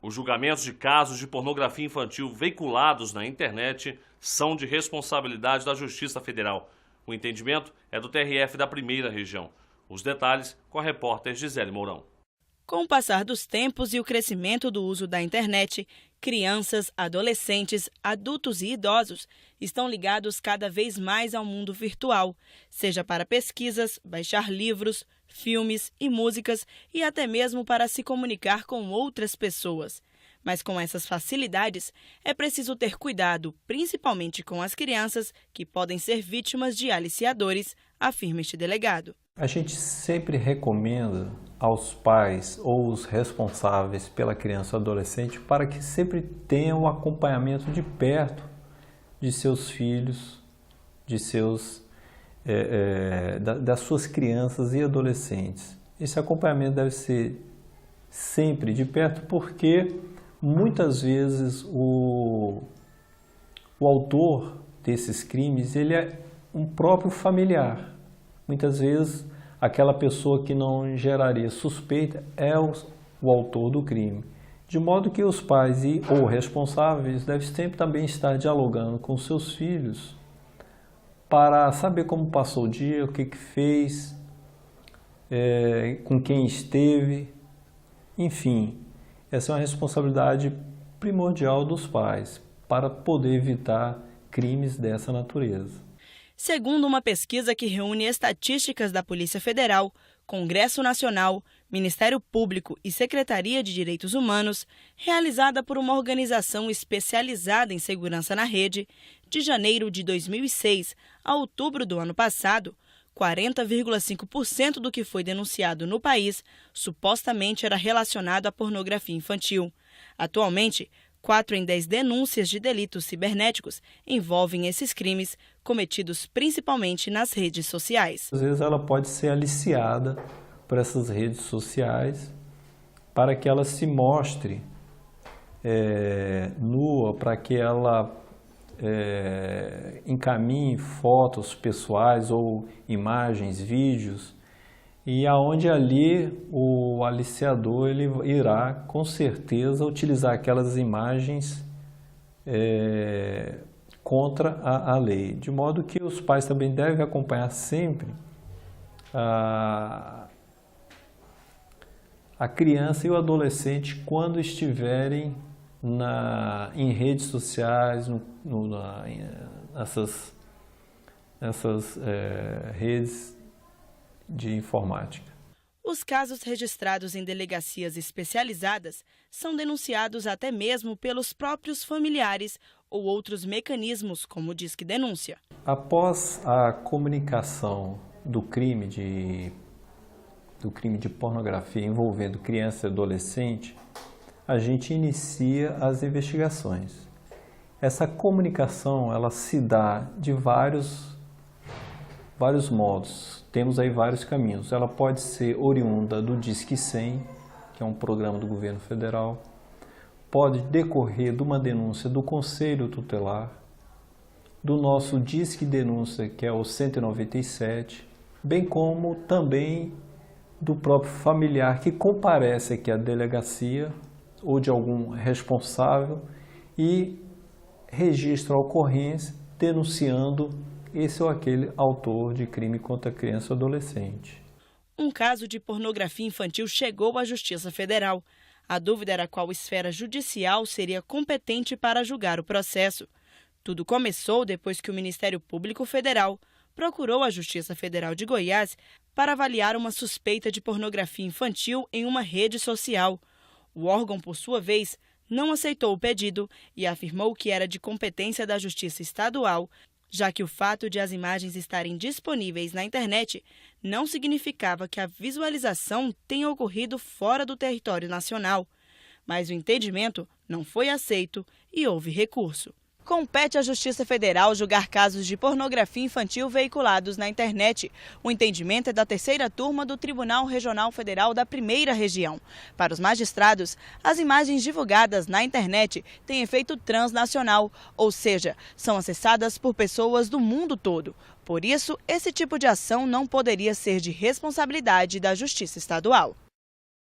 Os julgamentos de casos de pornografia infantil veiculados na internet são de responsabilidade da Justiça Federal. O entendimento é do TRF da Primeira Região. Os detalhes com a repórter Gisele Mourão. Com o passar dos tempos e o crescimento do uso da internet, crianças, adolescentes, adultos e idosos estão ligados cada vez mais ao mundo virtual, seja para pesquisas, baixar livros, filmes e músicas e até mesmo para se comunicar com outras pessoas. Mas com essas facilidades, é preciso ter cuidado, principalmente com as crianças, que podem ser vítimas de aliciadores, afirma este delegado. A gente sempre recomenda aos pais ou os responsáveis pela criança ou adolescente para que sempre tenham o acompanhamento de perto de seus filhos, das suas crianças e adolescentes. Esse acompanhamento deve ser sempre de perto porque muitas vezes o autor desses crimes ele é um próprio familiar. Muitas vezes, aquela pessoa que não geraria suspeita é o autor do crime. De modo que os pais ou responsáveis devem sempre também estar dialogando com seus filhos para saber como passou o dia, o que fez, com quem esteve. Enfim, essa é uma responsabilidade primordial dos pais para poder evitar crimes dessa natureza. Segundo uma pesquisa que reúne estatísticas da Polícia Federal, Congresso Nacional, Ministério Público e Secretaria de Direitos Humanos, realizada por uma organização especializada em segurança na rede, de janeiro de 2006 a outubro do ano passado, 40,5% do que foi denunciado no país supostamente era relacionado à pornografia infantil. Atualmente, 4 em 10 denúncias de delitos cibernéticos envolvem esses crimes, cometidos principalmente nas redes sociais. Às vezes ela pode ser aliciada por essas redes sociais para que ela se mostre nua, para que ela encaminhe fotos pessoais ou imagens, vídeos, e aonde ali o aliciador ele irá com certeza utilizar aquelas imagens contra a lei. De modo que os pais também devem acompanhar sempre a criança e o adolescente quando estiverem em redes sociais, nessas redes de informática. Os casos registrados em delegacias especializadas são denunciados até mesmo pelos próprios familiares ou outros mecanismos, como o Disque Denúncia. Após a comunicação do crime de pornografia envolvendo criança e adolescente, a gente inicia as investigações. Essa comunicação ela se dá de vários modos. Temos aí vários caminhos. Ela pode ser oriunda do Disque 100, que é um programa do governo federal. Pode decorrer de uma denúncia do Conselho Tutelar, do nosso Disque Denúncia, que é o 197, bem como também do próprio familiar que comparece aqui à delegacia ou de algum responsável e registra a ocorrência denunciando esse ou aquele autor de crime contra criança ou adolescente. Um caso de pornografia infantil chegou à Justiça Federal. A dúvida era qual esfera judicial seria competente para julgar o processo. Tudo começou depois que o Ministério Público Federal procurou a Justiça Federal de Goiás para avaliar uma suspeita de pornografia infantil em uma rede social. O órgão, por sua vez, não aceitou o pedido e afirmou que era de competência da Justiça Estadual, já que o fato de as imagens estarem disponíveis na internet não significava que a visualização tenha ocorrido fora do território nacional. Mas o entendimento não foi aceito e houve recurso. Compete à Justiça Federal julgar casos de pornografia infantil veiculados na internet. O entendimento é da terceira turma do Tribunal Regional Federal da Primeira Região. Para os magistrados, as imagens divulgadas na internet têm efeito transnacional, ou seja, são acessadas por pessoas do mundo todo. Por isso, esse tipo de ação não poderia ser de responsabilidade da Justiça Estadual.